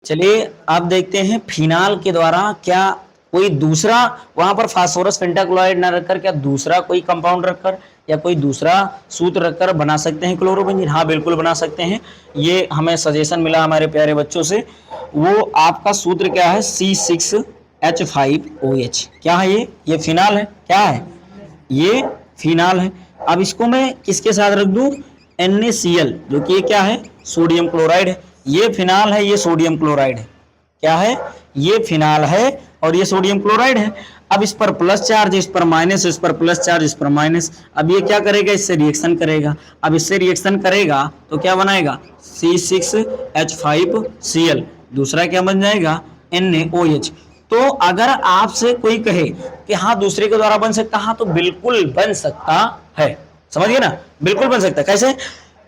चलिए आप देखते हैं फिनाल के द्वारा क्या कोई दूसरा वहां पर फास्फोरस पेंटाक्लोराइड ना रखकर क्या दूसरा कोई कंपाउंड रखकर या कोई दूसरा सूत्र रखकर बना सकते हैं क्लोरोबेंजीन? हाँ बिल्कुल बना सकते हैं। ये हमें सजेशन मिला हमारे प्यारे बच्चों से। वो आपका सूत्र क्या है? C6H5OH। क्या है ये फिनाल है। क्या है ये? फिनाल है। अब इसको मैं किसके साथ रख दूं? NaCl, जो कि ये क्या है? सोडियम क्लोराइड है। ये फिनाल है, ये सोडियम क्लोराइड है। क्या है? ये फिनाल है और ये सोडियम क्लोराइड है। अब इस पर प्लस चार्ज, इस पर माइनस, इस पर प्लस चार्ज, इस पर माइनस। अब ये क्या करेगा? इससे रिएक्शन करेगा। अब इससे रिएक्शन करेगा तो क्या बनाएगा? C6H5Cl। दूसरा क्या बन जाएगा? NaOH। तो अगर आपसे कोई कहे कि हाँ दूसरे के द्वारा बन सकता, हाँ तो बिल्कुल बन सकता है। समझिए ना, बिल्कुल बन सकता है। कैसे?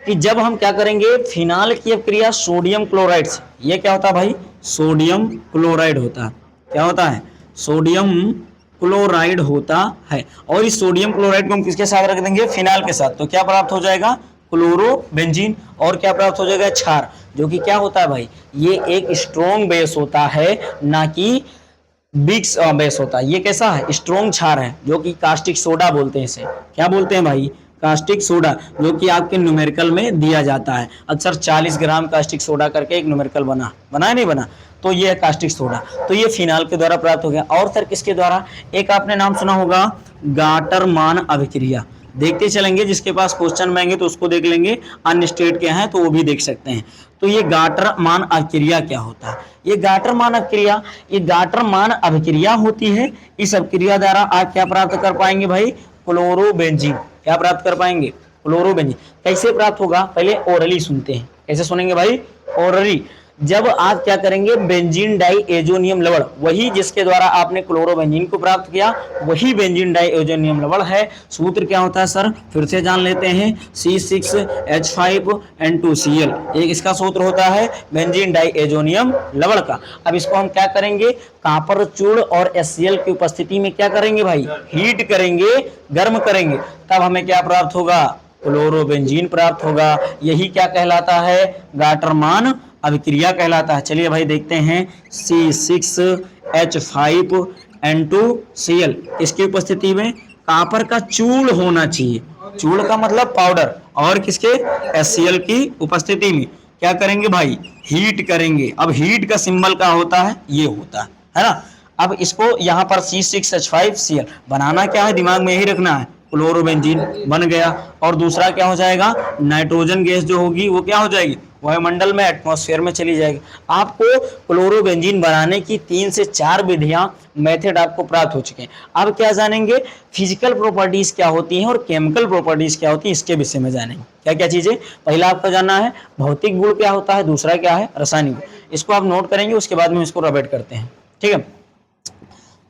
कि जब हम क्या करेंगे, फिनाल की अपक्रिया सोडियम क्लोराइड से, ये क्या होता है भाई? सोडियम क्लोराइड होता है। क्या होता है? सोडियम क्लोराइड होता है। और इस सोडियम क्लोराइड को हम किसके साथ रख देंगे? फिनाल के साथ। तो क्या प्राप्त हो जाएगा? क्लोरोबेंजीन। और क्या प्राप्त हो जाएगा? क्षार, जो कि क्या होता है भाई? ये एक स्ट्रॉन्ग बेस होता है, ना कि बिक्स बेस होता है। ये कैसा है? स्ट्रॉन्ग क्षार है, जो कि कास्टिक सोडा बोलते हैं इसे। क्या बोलते हैं भाई? कास्टिक सोडा, जो कि आपके न्यूमेरिकल में दिया जाता है। अक्सर 40 ग्राम कास्टिक सोडा करके एक न्यूमेरिकल बना नहीं बना, तो ये है कास्टिक सोडा। तो ये फिनाल के द्वारा प्राप्त हो गया। और सर किसके द्वारा? एक आपने नाम सुना होगा, गाटरमान अभिक्रिया। देखते चलेंगे, जिसके पास क्वेश्चन में तो उसको देख लेंगे, अन्य स्टेट के हैं तो वो भी देख सकते हैं। तो ये गाटरमान अभिक्रिया क्या होता है? ये गाटरमान अभिक्रिया, ये गाटरमान अभिक्रिया होती है। इस अभिक्रिया द्वारा आप क्या प्राप्त कर पाएंगे भाई? क्लोरोबेंजीन। क्या प्राप्त कर पाएंगे? क्लोरोबेंजीन। कैसे प्राप्त होगा? पहले ओरली सुनते हैं। कैसे सुनेंगे भाई? ओरली। जब आप क्या करेंगे, बेंजीन डाइएजोनियम लवण, वही जिसके द्वारा आपने क्लोरोबेंजीन को प्राप्त किया, वही बेंजीन डाइएजोनियम लवण है। सूत्र क्या होता है सर? फिर से जान लेते हैं, C6H5N2Cl। एक इसका सूत्र होता है बेंजीन डाइएजोनियम लवण का। अब इसको हम क्या करेंगे? कॉपर चूर्ण और HCl की उपस्थिति में क्या करेंगे भाई? हीट करेंगे, गर्म करेंगे। तब हमें क्या प्राप्त होगा? क्लोरोबेंजीन प्राप्त होगा। यही क्या कहलाता है? गाटरमान अभिक्रिया कहलाता है। चलिए भाई देखते हैं, C6H5N2Cl, इसकी उपस्थिति में कॉपर का चूर्ण होना चाहिए। चूर्ण का मतलब पाउडर। और किसके? HCl की उपस्थिति में क्या करेंगे भाई? हीट करेंगे। अब हीट का सिंबल क्या होता है? ये होता है ना। अब इसको यहाँ पर C6H5Cl बनाना क्या है? दिमाग में यही रखना है, क्लोरोबेंजीन बन गया। और दूसरा क्या हो जाएगा? नाइट्रोजन गैस जो होगी वो क्या हो जाएगी? वायुमंडल में, एटमॉस्फेयर में चली जाएगी। आपको क्लोरोबेंजीन बनाने की 3 से 4 विधियां, मेथड आपको प्राप्त हो चुके हैं। अब क्या जानेंगे? फिजिकल प्रॉपर्टीज क्या होती हैं और केमिकल प्रॉपर्टीज क्या होती है, इसके विषय में जानेंगे। क्या क्या चीजें? पहला आपको जानना है भौतिक गुण क्या होता है, दूसरा क्या है रासायनिक गुण। इसको आप नोट करेंगे, उसके बाद में इसको रिपीट करते हैं। ठीक है,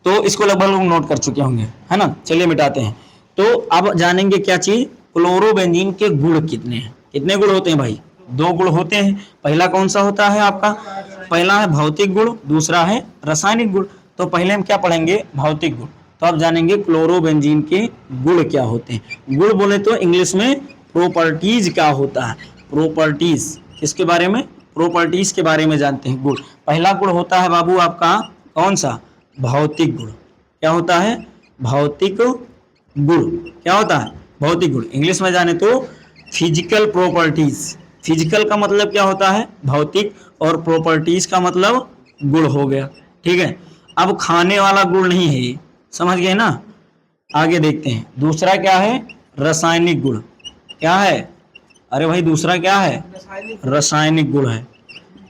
तो इसको लगभग लोग नोट कर चुके होंगे, है ना। चलिए मिटाते हैं। तो अब जानेंगे क्या चीज? क्लोरोबेंजीन के गुण कितने हैं। कितने गुण होते हैं भाई? 2 गुण होते हैं। पहला कौन सा होता है आपका? पहला है भौतिक गुण, दूसरा है रासायनिक गुण। तो पहले हम क्या पढ़ेंगे? भौतिक गुण। तो आप जानेंगे क्लोरोबेंजीन के गुण क्या होते हैं। गुण बोले तो इंग्लिश में प्रॉपर्टीज क्या होता है। प्रॉपर्टीज किसके बारे में? प्रॉपर्टीज के बारे में जानते हैं। गुण, पहला गुण होता है बाबू आपका कौन सा? भौतिक गुण। क्या होता है? भौतिक गुण। क्या होता है? भौतिक गुण। इंग्लिश में जाने तो फिजिकल प्रॉपर्टीज। फिजिकल का मतलब क्या होता है? भौतिक। और प्रॉपर्टीज का मतलब गुण हो गया। ठीक है, अब खाने वाला गुण नहीं है ये, समझ गए ना। आगे देखते हैं, दूसरा क्या है? रासायनिक गुण। क्या है? अरे भाई दूसरा क्या है? रासायनिक गुण है।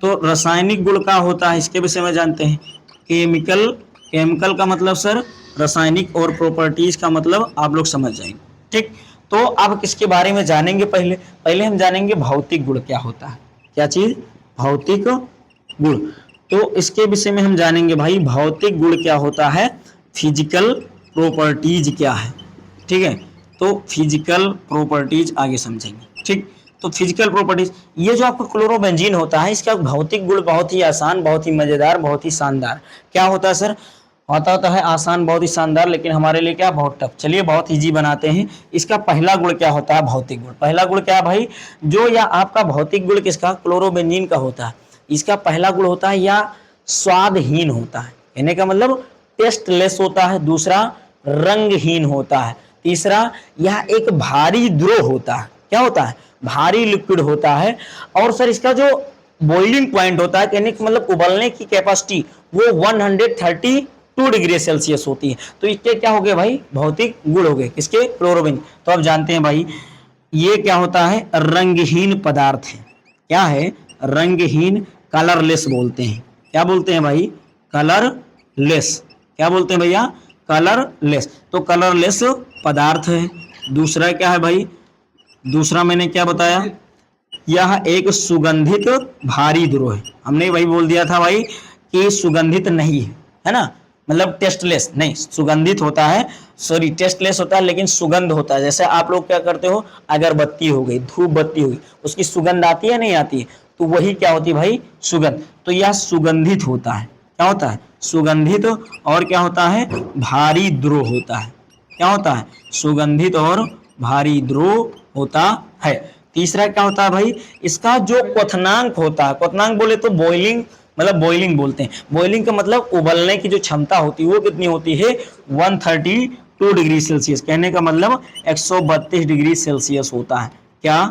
तो रासायनिक गुण क्या होता है, इसके विषय में जानते हैं। केमिकल, केमिकल का मतलब सर रासायनिक, और प्रॉपर्टीज का मतलब आप लोग समझ जाएंगे। ठीक, तो अब किसके बारे में जानेंगे? पहले हम जानेंगे भौतिक गुण क्या होता है। क्या चीज? भौतिक गुण। तो इसके विषय में हम जानेंगे भाई, भौतिक गुण क्या होता है, फिजिकल प्रॉपर्टीज क्या है। ठीक है, तो फिजिकल प्रॉपर्टीज आगे समझेंगे। ठीक, तो फिजिकल प्रॉपर्टीज, ये जो आपका क्लोरोबेंजीन होता है, इसका भौतिक गुण बहुत ही आसान, बहुत ही मजेदार, बहुत ही शानदार। क्या होता है सर? होता है आसान, बहुत ही शानदार, लेकिन हमारे लिए क्या? बहुत टफ। चलिए बहुत इजी बनाते हैं। इसका पहला गुण क्या होता है? भौतिक गुण। पहला गुण क्या है भाई? जो या आपका भौतिक गुण किसका? क्लोरोबेंजीन का होता है। इसका पहला गुण होता है या स्वादहीन होता है, कहने का मतलब टेस्टलेस होता है। दूसरा रंगहीन होता है। तीसरा यह एक भारी द्रव होता है, क्या होता है, भारी लिक्विड होता है। और सर इसका जो बॉइलिंग पॉइंट होता है, कहने का मतलब उबलने की कैपेसिटी वो 132 डिग्री सेल्सियस होती है। तो इसके क्या हो गए भाई, भौतिक गुण हो गए किसके, क्लोरोबेंजीन। तो अब जानते हैं भाई ये क्या होता है, रंगहीन पदार्थ है। क्या है, रंगहीन, कलरलेस बोलते हैं। क्या बोलते हैं भाई, कलरलेस। क्या बोलते हैं भैया, कलरलेस। तो कलरलेस पदार्थ है। दूसरा क्या है भाई, दूसरा मैंने क्या बताया, यह एक सुगंधित भारी द्रव है। हमने भाई बोल दिया था भाई कि सुगंधित नहीं है ना, मतलब टेस्टलेस नहीं, सुगंधित होता है, सॉरी टेस्टलेस होता है लेकिन सुगंध होता है। जैसे आप लोग क्या करते हो, अगरबत्ती हो गई, धूप बत्ती हो गई, उसकी सुगंध आती है नहीं आती है, तो वही क्या होती है भाई, सुगंध। तो यह सुगंधित होता है, क्या होता है, सुगंधित। और क्या होता है, भारी द्रव होता है। क्या होता है, सुगंधित और भारी द्रव होता है। तीसरा क्या होता है भाई, इसका जो क्वथनांक होता है, क्वथनांक बोले तो बॉइलिंग, मतलब बॉइलिंग बोलते हैं। बॉइलिंग का मतलब उबलने की जो क्षमता होती है वो कितनी होती है, 132 डिग्री सेल्सियस, कहने का मतलब 132 डिग्री सेल्सियस होता है। क्या,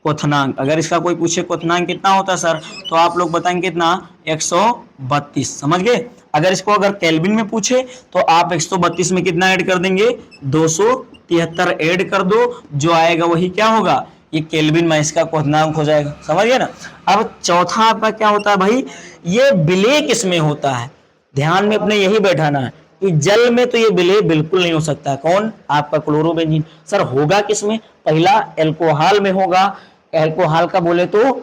क्वथनांक। अगर इसका कोई पूछे क्वथनांक कितना होता है सर, तो आप लोग बताएंगे कितना, 132, समझ गए। अगर इसको अगर केल्विन में पूछे तो आप 132 में कितना ऐड कर देंगे, 273 ऐड कर दो, जो आएगा वही क्या होगा, ये केल्विन में इसका क्वथनांक हो जाएगा, समझ गए ना। अब चौथा आपका क्या होता है भाई, ये विलेय किसमें होता है, ध्यान में अपने यही बैठाना है कि जल में तो ये विलेय बिल्कुल नहीं हो सकता। कौन, आपका क्लोरोबेंजीन। सर होगा किसमें, पहला एल्कोहल में होगा। एल्कोहल का बोले तो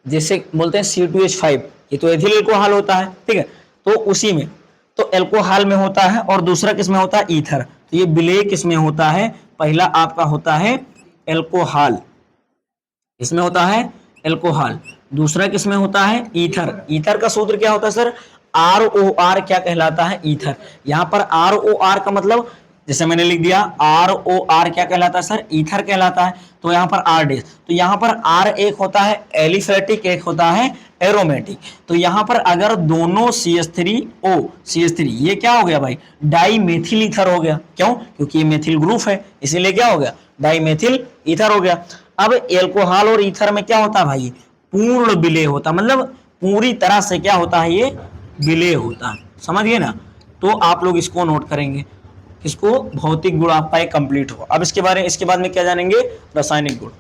जैसे बोलते हैं C2H5, ये तो एथिल एल्कोहल होता है, ठीक है, तो उसी में तो एल्कोहल में होता है। और दूसरा किसमें होता है, ईथर। तो ये विलेय किसमें होता है, पहला आपका होता है एल्कोहल, इसमें होता है एल्कोहल। दूसरा किसमें होता है, ईथर। ईथर का सूत्र क्या होता है सर, ROR क्या कहलाता है, ईथर। यहाँ पर ROR का मतलब जैसे मैंने लिख दिया, ROR क्या कहलाता है सर, ईथर कहलाता है। तो यहाँ पर R डैश, तो यहाँ पर R एक होता है एलिफेटिक, एक होता है एरोमेटिक। तो यहाँ पर अगर दोनों CH3O CH3, ये क्या हो गया भाई, डाई मेथिल ईथर हो गया। क्यों, क्योंकि ये मेथिल ग्रुप है, इसीलिए क्या हो गया, डाई मेथिल ईथर हो गया। अब एल्कोहल और ईथर में क्या होता है भाई, पूर्ण विलेय होता, मतलब पूरी तरह से क्या होता है, ये विलेय होता है, समझ गए ना। तो आप लोग इसको नोट करेंगे, इसको भौतिक गुण आपका एक कंप्लीट हो। अब इसके बाद में क्या जानेंगे, रासायनिक गुण।